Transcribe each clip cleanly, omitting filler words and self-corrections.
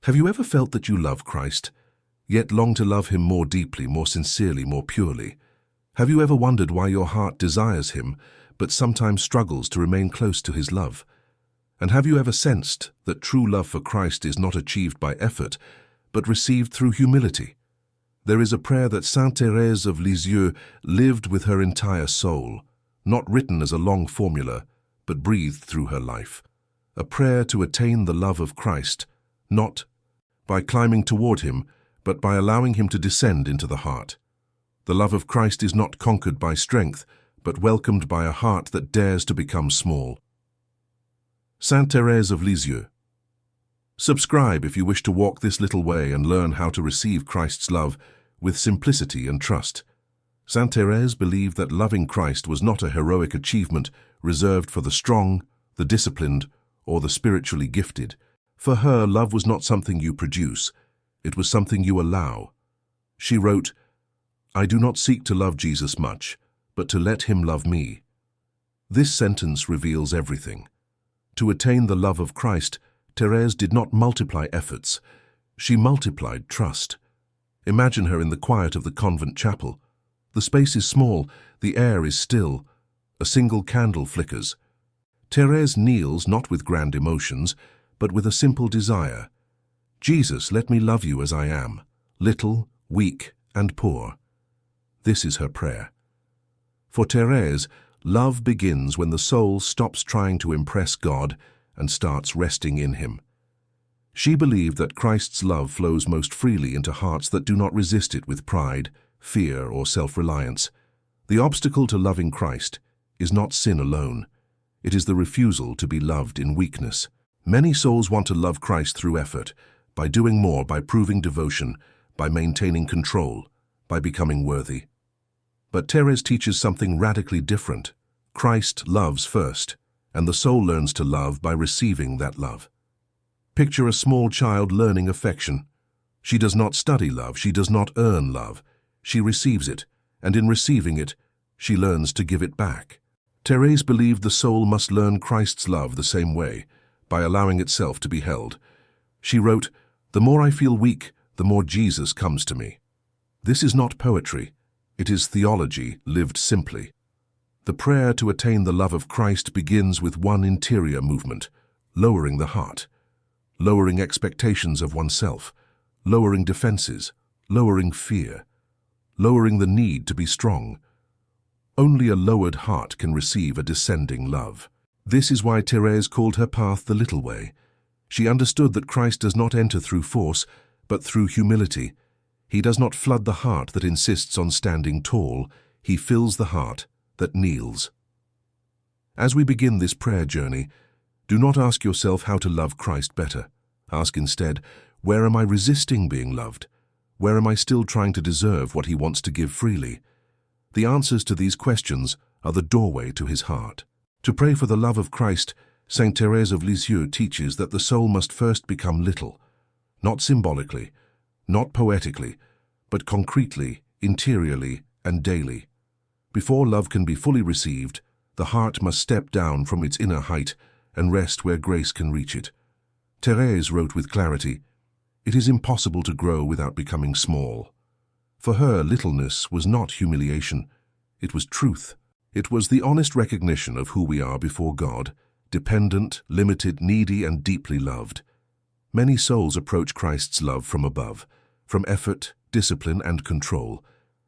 Have you ever felt that you love Christ, yet long to love him more deeply, more sincerely, more purely? Have you ever wondered why your heart desires him, but sometimes struggles to remain close to his love? And have you ever sensed that true love for Christ is not achieved by effort, but received through humility? There is a prayer that Saint Thérèse of Lisieux lived with her entire soul, not written as a long formula, but breathed through her life. A prayer to attain the love of Christ, not by climbing toward him, but by allowing him to descend into the heart. The love of Christ is not conquered by strength, but welcomed by a heart that dares to become small. Saint Thérèse of Lisieux. Subscribe if you wish to walk this little way and learn how to receive Christ's love with simplicity and trust. Saint Thérèse believed that loving Christ was not a heroic achievement reserved for the strong, the disciplined, or the spiritually gifted. For her, love was not something you produce, it was something you allow. She wrote, "I do not seek to love Jesus much, but to let him love me." This sentence reveals everything. To attain the love of Christ, Thérèse did not multiply efforts, she multiplied trust. Imagine her in the quiet of the convent chapel. The space is small, the air is still, a single candle flickers. Thérèse kneels not with grand emotions, but with a simple desire. Jesus, let me love you as I am, little, weak, and poor. This is her prayer. For Thérèse, love begins when the soul stops trying to impress God and starts resting in him. She believed that Christ's love flows most freely into hearts that do not resist it with pride, fear, or self-reliance. The obstacle to loving Christ is not sin alone. It is the refusal to be loved in weakness. Many souls want to love Christ through effort, by doing more, by proving devotion, by maintaining control, by becoming worthy. But Thérèse teaches something radically different. Christ loves first, and the soul learns to love by receiving that love. Picture a small child learning affection. She does not study love, she does not earn love. She receives it, and in receiving it, she learns to give it back. Thérèse believed the soul must learn Christ's love the same way, by allowing itself to be held. She wrote, "The more I feel weak, the more Jesus comes to me." This is not poetry, it is theology lived simply. The prayer to attain the love of Christ begins with one interior movement, lowering the heart, lowering expectations of oneself, lowering defenses, lowering fear, lowering the need to be strong. Only a lowered heart can receive a descending love. This is why Thérèse called her path the little way. She understood that Christ does not enter through force, but through humility. He does not flood the heart that insists on standing tall. He fills the heart that kneels. As we begin this prayer journey, do not ask yourself how to love Christ better. Ask instead, where am I resisting being loved? Where am I still trying to deserve what he wants to give freely? The answers to these questions are the doorway to his heart. To pray for the love of Christ, Saint Thérèse of Lisieux teaches that the soul must first become little, not symbolically, not poetically, but concretely, interiorly, and daily. Before love can be fully received, the heart must step down from its inner height and rest where grace can reach it. Thérèse wrote with clarity, "It is impossible to grow without becoming small." For her, littleness was not humiliation, it was truth. It was the honest recognition of who we are before God, dependent, limited, needy, and deeply loved. Many souls approach Christ's love from above, from effort, discipline, and control.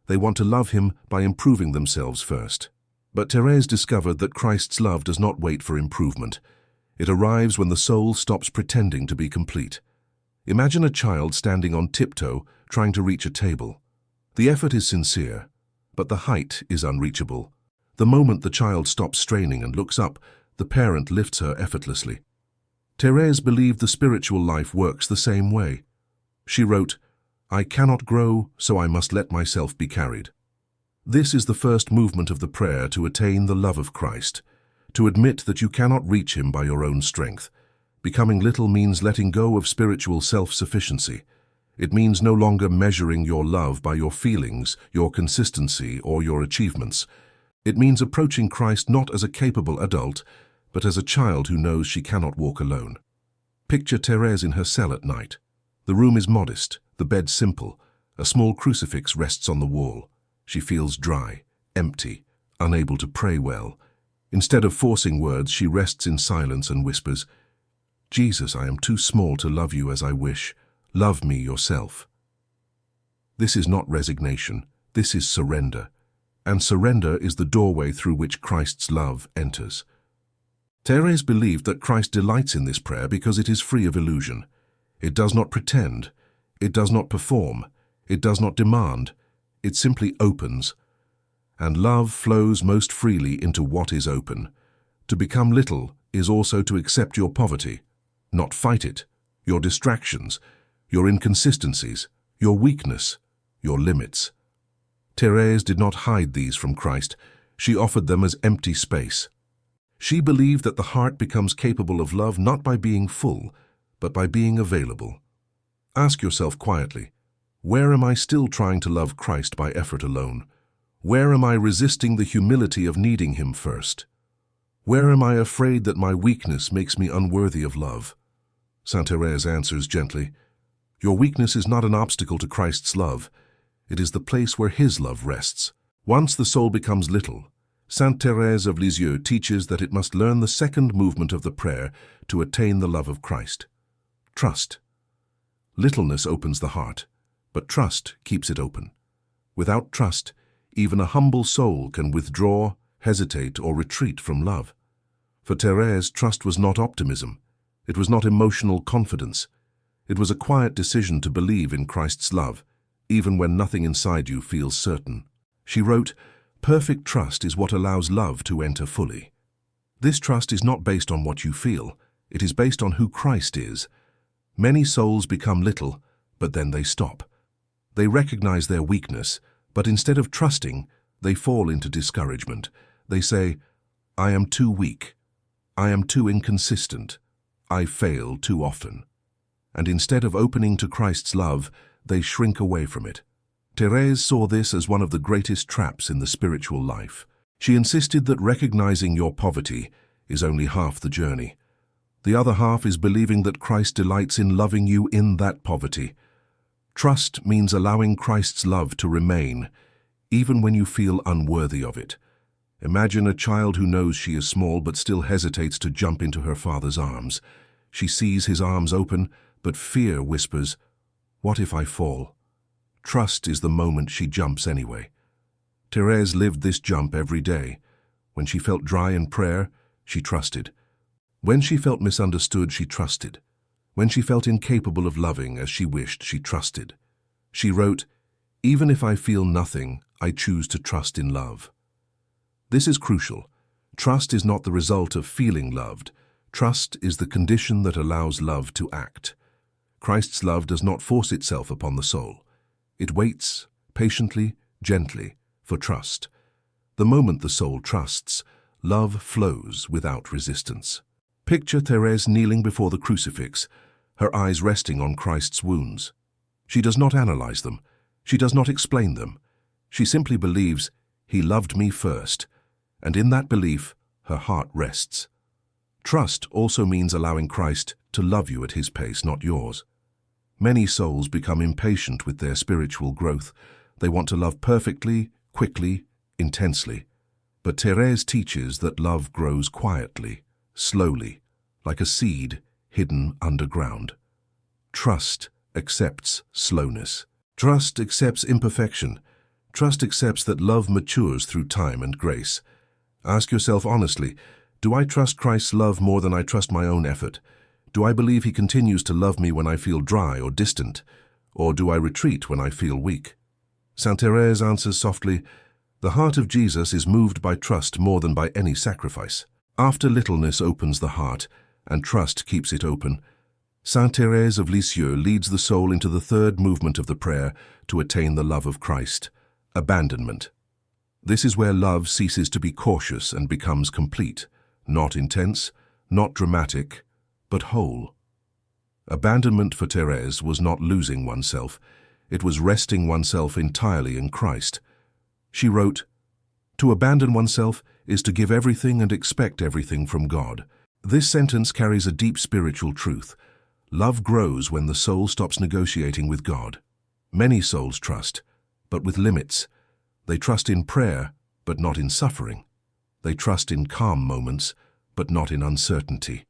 They want to love him by improving themselves first. But Thérèse discovered that Christ's love does not wait for improvement. It arrives when the soul stops pretending to be complete. Imagine a child standing on tiptoe, trying to reach a table. The effort is sincere, but the height is unreachable. The moment the child stops straining and looks up, the parent lifts her effortlessly. Thérèse believed the spiritual life works the same way. She wrote, "I cannot grow, so I must let myself be carried." This is the first movement of the prayer to attain the love of Christ, to admit that you cannot reach him by your own strength. Becoming little means letting go of spiritual self-sufficiency. It means no longer measuring your love by your feelings, your consistency, or your achievements. It means approaching Christ not as a capable adult, but as a child who knows she cannot walk alone. Picture Thérèse in her cell at night. The room is modest, the bed simple. A small crucifix rests on the wall. She feels dry, empty, unable to pray well. Instead of forcing words, she rests in silence and whispers, "Jesus, I am too small to love you as I wish. Love me yourself." This is not resignation, this is surrender. And surrender is the doorway through which Christ's love enters. Thérèse believed that Christ delights in this prayer because it is free of illusion. It does not pretend, it does not perform, it does not demand, it simply opens. And love flows most freely into what is open. To become little is also to accept your poverty, not fight it, your distractions, your inconsistencies, your weakness, your limits. Thérèse did not hide these from Christ, she offered them as empty space. She believed that the heart becomes capable of love not by being full, but by being available. Ask yourself quietly, where am I still trying to love Christ by effort alone? Where am I resisting the humility of needing Him first? Where am I afraid that my weakness makes me unworthy of love? Saint Thérèse answers gently, your weakness is not an obstacle to Christ's love. It is the place where His love rests. Once the soul becomes little, Saint Thérèse of Lisieux teaches that it must learn the second movement of the prayer to attain the love of Christ. Trust. Littleness opens the heart, but trust keeps it open. Without trust, even a humble soul can withdraw, hesitate, or retreat from love. For Thérèse, trust was not optimism. It was not emotional confidence. It was a quiet decision to believe in Christ's love, even when nothing inside you feels certain. She wrote, "Perfect trust is what allows love to enter fully." This trust is not based on what you feel, it is based on who Christ is. Many souls become little, but then they stop. They recognize their weakness, but instead of trusting, they fall into discouragement. They say, "I am too weak. I am too inconsistent. I fail too often." And instead of opening to Christ's love, they shrink away from it. Thérèse saw this as one of the greatest traps in the spiritual life. She insisted that recognizing your poverty is only half the journey. The other half is believing that Christ delights in loving you in that poverty. Trust means allowing Christ's love to remain, even when you feel unworthy of it. Imagine a child who knows she is small but still hesitates to jump into her father's arms. She sees his arms open, but fear whispers, "What if I fall?" Trust is the moment she jumps anyway. Thérèse lived this jump every day. When she felt dry in prayer, she trusted. When she felt misunderstood, she trusted. When she felt incapable of loving as she wished, she trusted. She wrote, "Even if I feel nothing, I choose to trust in love." This is crucial. Trust is not the result of feeling loved. Trust is the condition that allows love to act. Christ's love does not force itself upon the soul. It waits, patiently, gently, for trust. The moment the soul trusts, love flows without resistance. Picture Thérèse kneeling before the crucifix, her eyes resting on Christ's wounds. She does not analyze them. She does not explain them. She simply believes, "He loved me first," and in that belief, her heart rests. Trust also means allowing Christ to love you at His pace, not yours. Many souls become impatient with their spiritual growth. They want to love perfectly, quickly, intensely. But Thérèse teaches that love grows quietly, slowly, like a seed hidden underground. Trust accepts slowness. Trust accepts imperfection. Trust accepts that love matures through time and grace. Ask yourself honestly, do I trust Christ's love more than I trust my own effort? Do I believe He continues to love me when I feel dry or distant? Or do I retreat when I feel weak? Saint Thérèse answers softly, "The heart of Jesus is moved by trust more than by any sacrifice." After littleness opens the heart, and trust keeps it open, Saint Thérèse of Lisieux leads the soul into the third movement of the prayer to attain the love of Christ, abandonment. This is where love ceases to be cautious and becomes complete, not intense, not dramatic, but whole. Abandonment for Thérèse was not losing oneself, it was resting oneself entirely in Christ. She wrote, "To abandon oneself is to give everything and expect everything from God." This sentence carries a deep spiritual truth. Love grows when the soul stops negotiating with God. Many souls trust, but with limits. They trust in prayer, but not in suffering. They trust in calm moments, but not in uncertainty.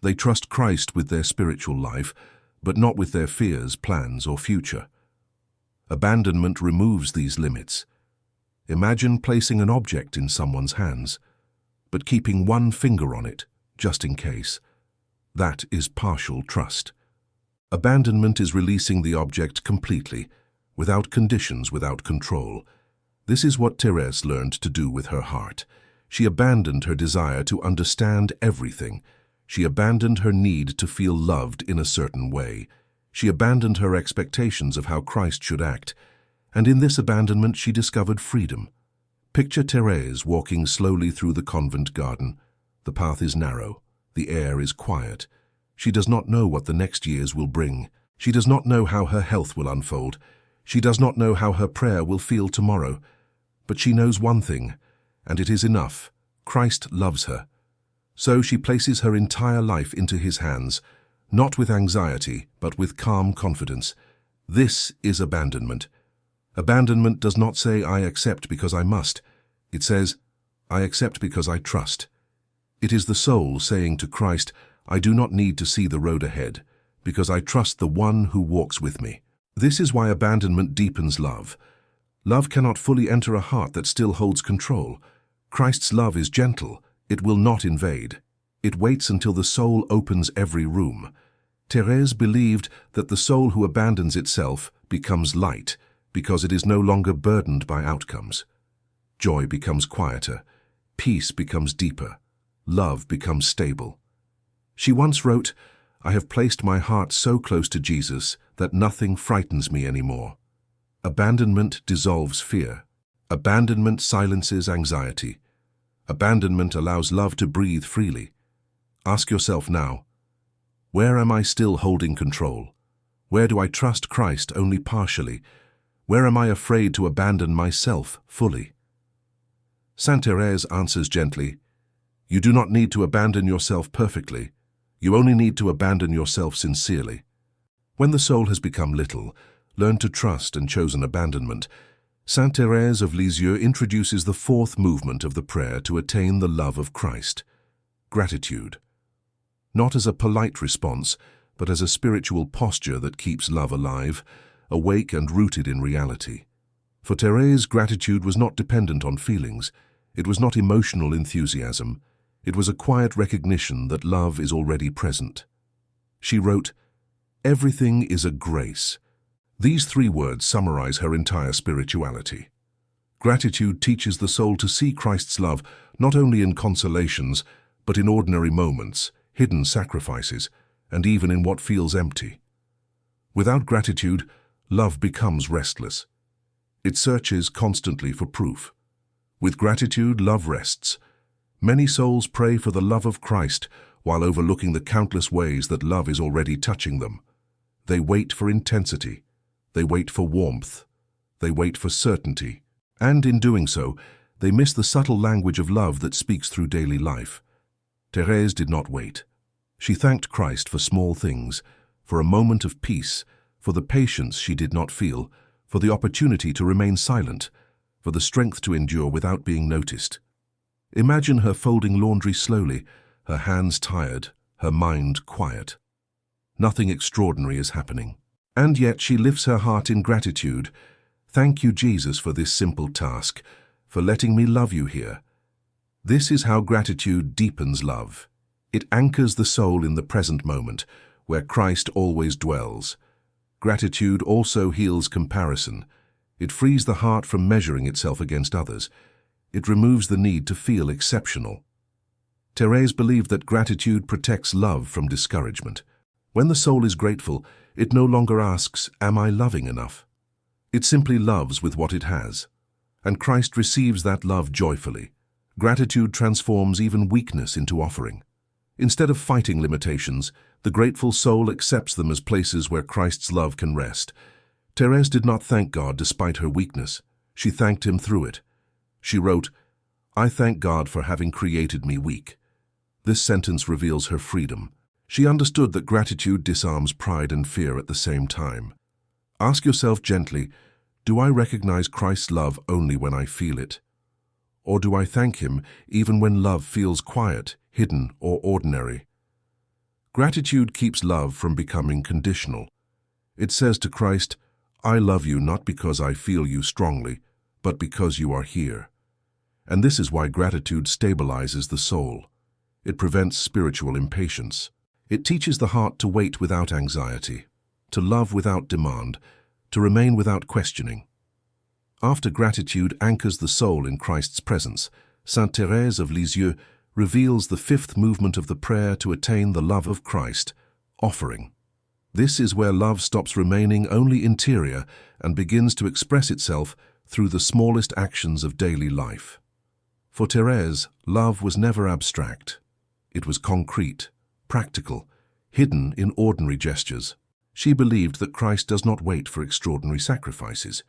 They trust Christ with their spiritual life, but not with their fears, plans, or future. Abandonment removes these limits. Imagine placing an object in someone's hands, but keeping one finger on it, just in case. That is partial trust. Abandonment is releasing the object completely, without conditions, without control. This is what Thérèse learned to do with her heart. She abandoned her desire to understand everything. She abandoned her need to feel loved in a certain way. She abandoned her expectations of how Christ should act. And in this abandonment she discovered freedom. Picture Thérèse walking slowly through the convent garden. The path is narrow. The air is quiet. She does not know what the next years will bring. She does not know how her health will unfold. She does not know how her prayer will feel tomorrow. But she knows one thing, and it is enough. Christ loves her. So she places her entire life into his hands, not with anxiety, but with calm confidence. This is abandonment. Abandonment does not say, I accept because I must. It says, I accept because I trust. It is the soul saying to Christ, I do not need to see the road ahead, because I trust the one who walks with me. This is why abandonment deepens love. Love cannot fully enter a heart that still holds control. Christ's love is gentle. It will not invade. It waits until the soul opens every room. Thérèse believed that the soul who abandons itself becomes light, because it is no longer burdened by outcomes. Joy becomes quieter. Peace becomes deeper. Love becomes stable. She once wrote, I have placed my heart so close to Jesus that nothing frightens me anymore. Abandonment dissolves fear. Abandonment silences anxiety. Abandonment allows love to breathe freely. Ask yourself now, where am I still holding control? Where do I trust Christ only partially? Where am I afraid to abandon myself fully? Saint Thérèse answers gently, you do not need to abandon yourself perfectly. You only need to abandon yourself sincerely. When the soul has become little, learned to trust and chosen abandonment, Saint Thérèse of Lisieux introduces the fourth movement of the prayer to attain the love of Christ, gratitude. Not as a polite response, but as a spiritual posture that keeps love alive, awake and rooted in reality. For Thérèse, gratitude was not dependent on feelings. It was not emotional enthusiasm. It was a quiet recognition that love is already present. She wrote, everything is a grace. These three words summarize her entire spirituality. Gratitude teaches the soul to see Christ's love not only in consolations, but in ordinary moments, hidden sacrifices, and even in what feels empty. Without gratitude, love becomes restless. It searches constantly for proof. With gratitude, love rests. Many souls pray for the love of Christ while overlooking the countless ways that love is already touching them. They wait for intensity. They wait for warmth. They wait for certainty. And in doing so, they miss the subtle language of love that speaks through daily life. Thérèse did not wait. She thanked Christ for small things, for a moment of peace, for the patience she did not feel, for the opportunity to remain silent, for the strength to endure without being noticed. Imagine her folding laundry slowly, her hands tired, her mind quiet. Nothing extraordinary is happening. And yet she lifts her heart in gratitude. Thank you, Jesus, for this simple task, for letting me love you here. This is how gratitude deepens love. It anchors the soul in the present moment, where Christ always dwells. Gratitude also heals comparison. It frees the heart from measuring itself against others. It removes the need to feel exceptional. Thérèse believed that gratitude protects love from discouragement. When the soul is grateful, it no longer asks, am I loving enough? It simply loves with what it has. And Christ receives that love joyfully. Gratitude transforms even weakness into offering. Instead of fighting limitations, the grateful soul accepts them as places where Christ's love can rest. Thérèse did not thank God despite her weakness. She thanked him through it. She wrote, I thank God for having created me weak. This sentence reveals her freedom. She understood that gratitude disarms pride and fear at the same time. Ask yourself gently, do I recognize Christ's love only when I feel it? Or do I thank Him even when love feels quiet, hidden, or ordinary? Gratitude keeps love from becoming conditional. It says to Christ, I love you not because I feel you strongly, but because you are here. And this is why gratitude stabilizes the soul. It prevents spiritual impatience. It teaches the heart to wait without anxiety, to love without demand, to remain without questioning. After gratitude anchors the soul in Christ's presence, Saint Thérèse of Lisieux reveals the fifth movement of the prayer to attain the love of Christ, offering. This is where love stops remaining only interior and begins to express itself through the smallest actions of daily life. For Thérèse, love was never abstract. It was concrete, practical, hidden in ordinary gestures. She believed that Christ does not wait for extraordinary sacrifices.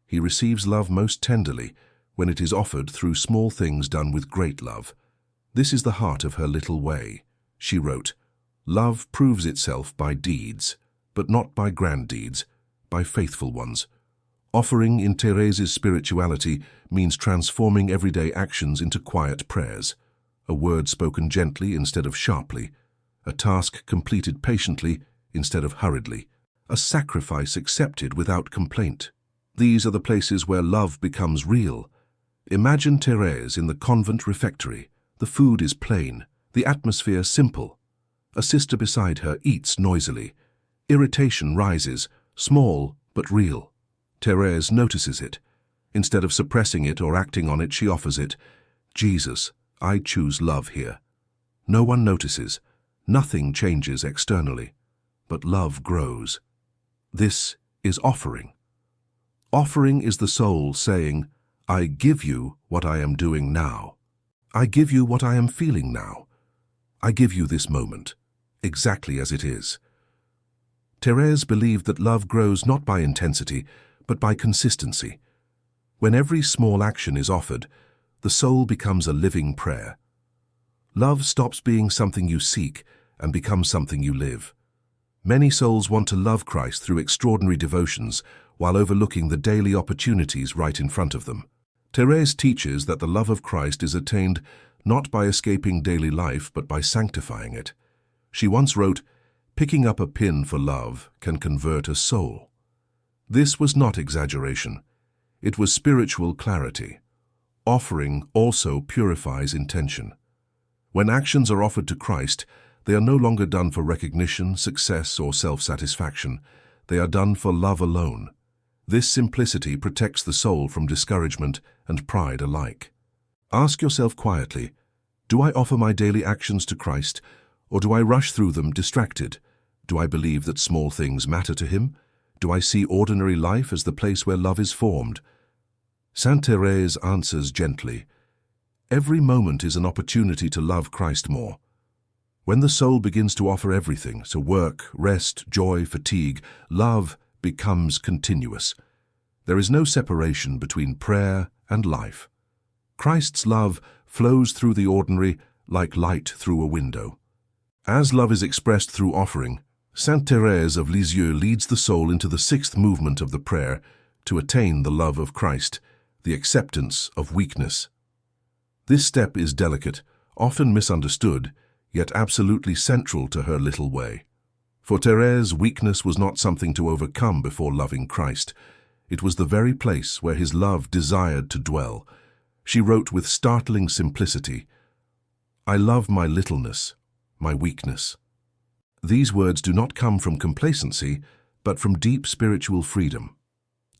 He receives love most tenderly when it is offered through small things done with great love. This is the heart of her little way. She wrote, Love proves itself by deeds, but not by grand deeds, by faithful ones. Offering in Thérèse's spirituality means transforming everyday actions into quiet prayers, a word spoken gently instead of sharply, a task completed patiently instead of hurriedly, a sacrifice accepted without complaint. These are the places where love becomes real. Imagine Thérèse in the convent refectory. The food is plain, the atmosphere simple. A sister beside her eats noisily. Irritation rises, small but real. Thérèse notices it. Instead of suppressing it or acting on it, she offers it. Jesus, I choose love here. No one notices. Nothing changes externally. But love grows. This is offering. Offering is the soul saying, I give you what I am doing now. I give you what I am feeling now. I give you this moment, exactly as it is. Thérèse believed that love grows not by intensity, but by consistency. When every small action is offered, the soul becomes a living prayer. Love stops being something you seek and becomes something you live. Many souls want to love Christ through extraordinary devotions while overlooking the daily opportunities right in front of them. Thérèse teaches that the love of Christ is attained not by escaping daily life but by sanctifying it. She once wrote, Picking up a pin for love can convert a soul. This was not exaggeration. It was spiritual clarity. Offering also purifies intention. When actions are offered to Christ, they are no longer done for recognition, success, or self-satisfaction. They are done for love alone. This simplicity protects the soul from discouragement and pride alike. Ask yourself quietly, do I offer my daily actions to Christ, or do I rush through them distracted? Do I believe that small things matter to Him? Do I see ordinary life as the place where love is formed? Saint Thérèse answers gently, every moment is an opportunity to love Christ more. When the soul begins to offer everything, so work, rest, joy, fatigue, love becomes continuous. There is no separation between prayer and life. Christ's love flows through the ordinary like light through a window. As love is expressed through offering, Saint Thérèse of Lisieux leads the soul into the sixth movement of the prayer to attain the love of Christ, the acceptance of weakness. This step is delicate, often misunderstood, yet absolutely central to her little way. For Thérèse, weakness was not something to overcome before loving Christ. It was the very place where His love desired to dwell. She wrote with startling simplicity, I love my littleness, my weakness. These words do not come from complacency, but from deep spiritual freedom.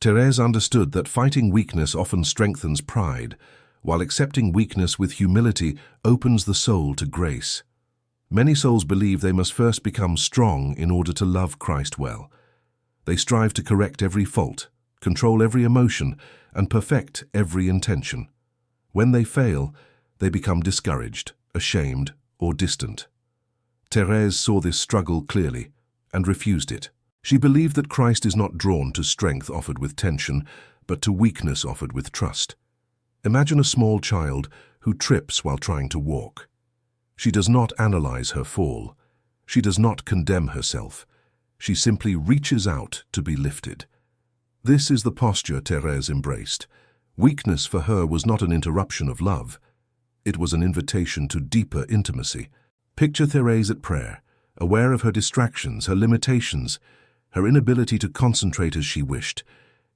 Thérèse understood that fighting weakness often strengthens pride, while accepting weakness with humility opens the soul to grace. Many souls believe they must first become strong in order to love Christ well. They strive to correct every fault, control every emotion, and perfect every intention. When they fail, they become discouraged, ashamed, or distant. Thérèse saw this struggle clearly and refused it. She believed that Christ is not drawn to strength offered with tension, but to weakness offered with trust. Imagine a small child who trips while trying to walk. She does not analyze her fall. She does not condemn herself. She simply reaches out to be lifted. This is the posture Thérèse embraced. Weakness for her was not an interruption of love. It was an invitation to deeper intimacy. Picture Thérèse at prayer, aware of her distractions, her limitations, her inability to concentrate as she wished.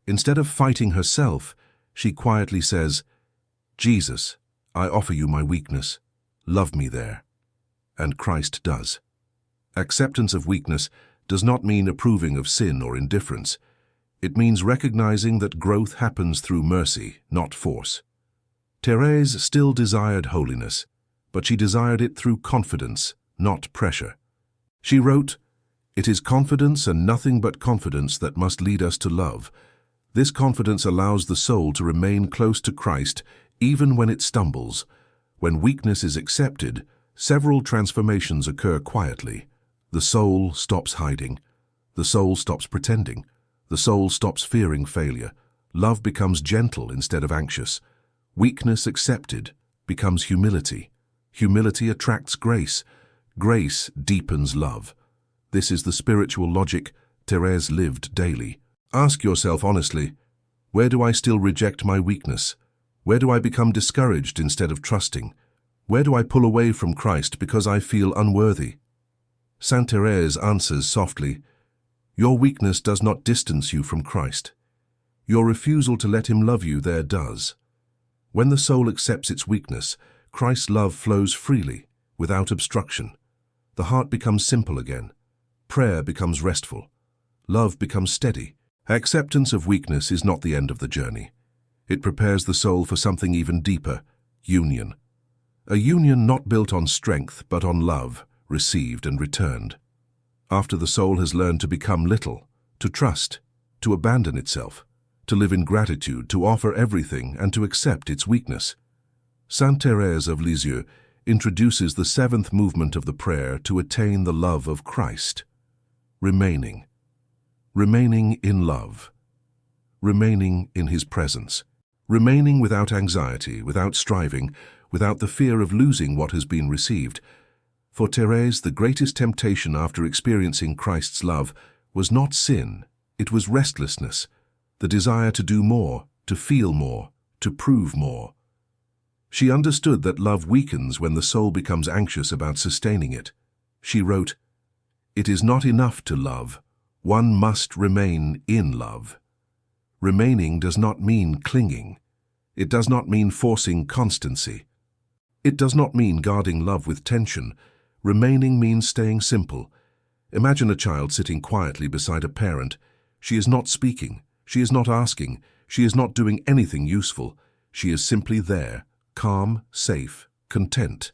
Instead of fighting herself, she quietly says, "Jesus, I offer you my weakness. Love me there." And Christ does. Acceptance of weakness does not mean approving of sin or indifference. It means recognizing that growth happens through mercy, not force. Thérèse still desired holiness, but she desired it through confidence, not pressure. She wrote, "It is confidence and nothing but confidence that must lead us to love. This confidence allows the soul to remain close to Christ even when it stumbles. When weakness is accepted, several transformations occur quietly. The soul stops hiding. The soul stops pretending. The soul stops fearing failure. Love becomes gentle instead of anxious. Weakness accepted becomes humility. Humility attracts grace. Grace deepens love. This is the spiritual logic Thérèse lived daily. Ask yourself honestly, where do I still reject my weakness? Where do I become discouraged instead of trusting? Where do I pull away from Christ because I feel unworthy? Saint Thérèse answers softly, your weakness does not distance you from Christ. Your refusal to let him love you there does. When the soul accepts its weakness, Christ's love flows freely, without obstruction. The heart becomes simple again. Prayer becomes restful. Love becomes steady. Acceptance of weakness is not the end of the journey. It prepares the soul for something even deeper, union. A union not built on strength, but on love, received and returned. After the soul has learned to become little, to trust, to abandon itself, to live in gratitude, to offer everything, and to accept its weakness. Saint Thérèse of Lisieux introduces the seventh movement of the prayer to attain the love of Christ. Remaining. Remaining in love. Remaining in his presence. Remaining without anxiety, without striving, without the fear of losing what has been received. For Thérèse, the greatest temptation after experiencing Christ's love was not sin, it was restlessness, the desire to do more, to feel more, to prove more. She understood that love weakens when the soul becomes anxious about sustaining it. She wrote, "It is not enough to love. One must remain in love." Remaining does not mean clinging. It does not mean forcing constancy. It does not mean guarding love with tension. Remaining means staying simple. Imagine a child sitting quietly beside a parent. She is not speaking. She is not asking. She is not doing anything useful. She is simply there, calm, safe, content.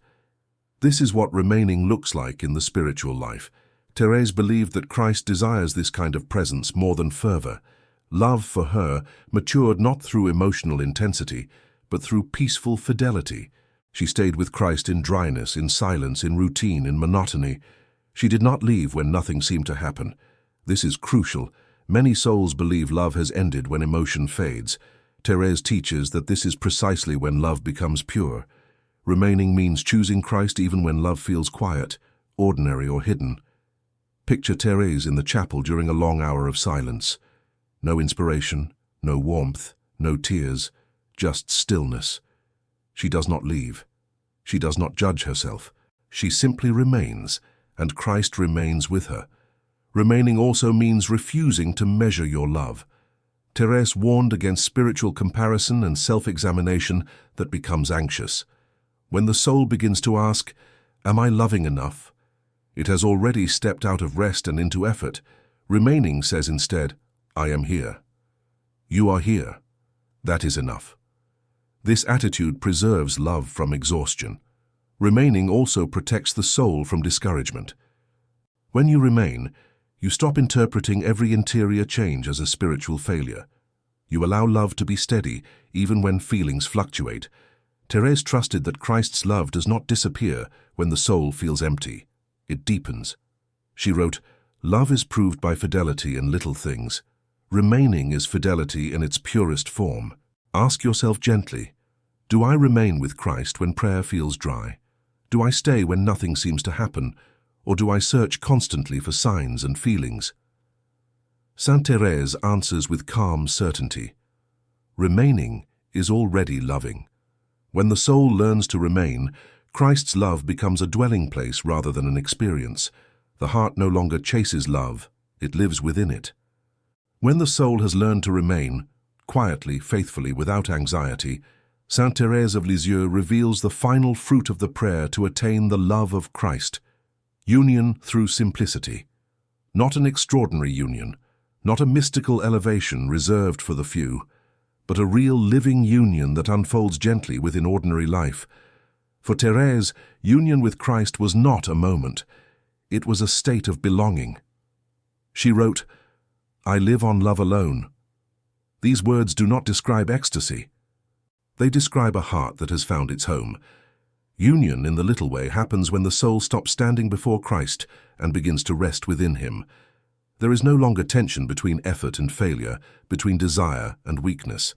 This is what remaining looks like in the spiritual life. Thérèse believed that Christ desires this kind of presence more than fervor. Love for her matured not through emotional intensity, but through peaceful fidelity. She stayed with Christ in dryness, in silence, in routine, in monotony. She did not leave when nothing seemed to happen. This is crucial. Many souls believe love has ended when emotion fades. Thérèse teaches that this is precisely when love becomes pure. Remaining means choosing Christ even when love feels quiet, ordinary or hidden. Picture Thérèse in the chapel during a long hour of silence. No inspiration, no warmth, no tears, just stillness. She does not leave. She does not judge herself. She simply remains, and Christ remains with her. Remaining also means refusing to measure your love. Thérèse warned against spiritual comparison and self-examination that becomes anxious. When the soul begins to ask, "Am I loving enough?" it has already stepped out of rest and into effort. Remaining says instead, "I am here. You are here. That is enough." This attitude preserves love from exhaustion. Remaining also protects the soul from discouragement. When you remain, you stop interpreting every interior change as a spiritual failure. You allow love to be steady, even when feelings fluctuate. Thérèse trusted that Christ's love does not disappear when the soul feels empty. It deepens. She wrote, "Love is proved by fidelity in little things. Remaining is fidelity in its purest form." Ask yourself gently, do I remain with Christ when prayer feels dry? Do I stay when nothing seems to happen? or do I search constantly for signs and feelings? Saint Thérèse answers with calm certainty. Remaining is already loving. When the soul learns to remain, Christ's love becomes a dwelling place rather than an experience. The heart no longer chases love, it lives within it. When the soul has learned to remain, quietly, faithfully, without anxiety, Saint Thérèse of Lisieux reveals the final fruit of the prayer to attain the love of Christ. Union through simplicity. Not an extraordinary union, not a mystical elevation reserved for the few, but a real living union that unfolds gently within ordinary life. For Thérèse, union with Christ was not a moment. It was a state of belonging. She wrote, "I live on love alone." These words do not describe ecstasy. They describe a heart that has found its home. Union, in the little way, happens when the soul stops standing before Christ and begins to rest within him. There is no longer tension between effort and failure, between desire and weakness.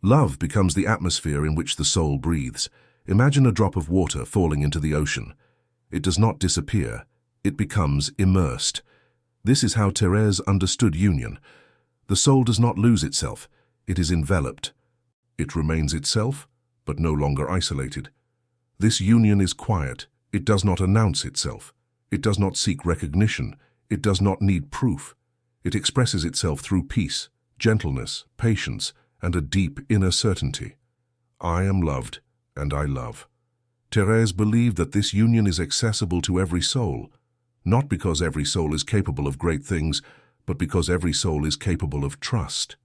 Love becomes the atmosphere in which the soul breathes. Imagine a drop of water falling into the ocean. It does not disappear. It becomes immersed. This is how Thérèse understood union. The soul does not lose itself. It is enveloped. It remains itself, but no longer isolated. This union is quiet. It does not announce itself. It does not seek recognition. It does not need proof. It expresses itself through peace, gentleness, patience, and a deep inner certainty. I am loved, and I love. Thérèse believed that this union is accessible to every soul, not because every soul is capable of great things, but because every soul is capable of trust.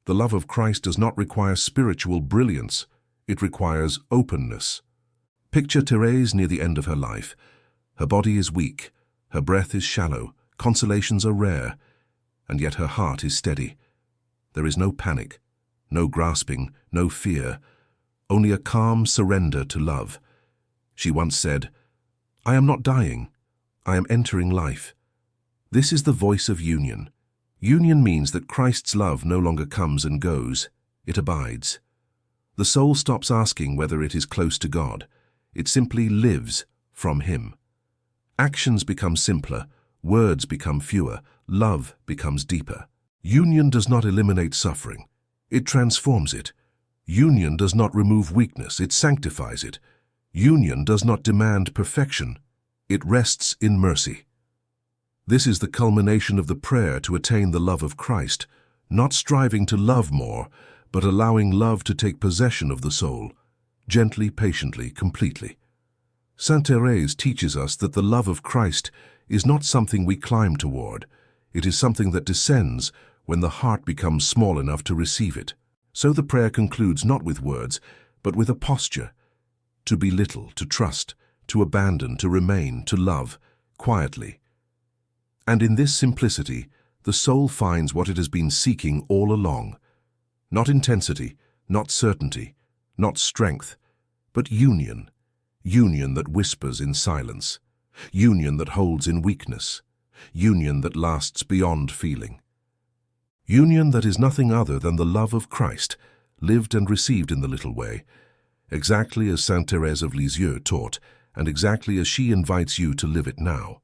The love of Christ does not require spiritual brilliance. It requires openness. Picture Thérèse near the end of her life. Her body is weak, her breath is shallow, consolations are rare, and yet her heart is steady. There is no panic, no grasping, no fear, only a calm surrender to love. She once said, "I am not dying, I am entering life." This is the voice of union. Union means that Christ's love no longer comes and goes, it abides. The soul stops asking whether it is close to God. It simply lives from Him. Actions become simpler, words become fewer, love becomes deeper. Union does not eliminate suffering. It transforms it. Union does not remove weakness. It sanctifies it. Union does not demand perfection. It rests in mercy. This is the culmination of the prayer to attain the love of Christ, not striving to love more, but allowing love to take possession of the soul, gently, patiently, completely. Saint Thérèse teaches us that the love of Christ is not something we climb toward. It is something that descends when the heart becomes small enough to receive it. So the prayer concludes not with words, but with a posture. To be little, to trust, to abandon, to remain, to love, quietly. And in this simplicity, the soul finds what it has been seeking all along. Not intensity, not certainty, not strength, but union. Union that whispers in silence. Union that holds in weakness. Union that lasts beyond feeling. Union that is nothing other than the love of Christ, lived and received in the little way, exactly as Saint Thérèse of Lisieux taught, and exactly as she invites you to live it now.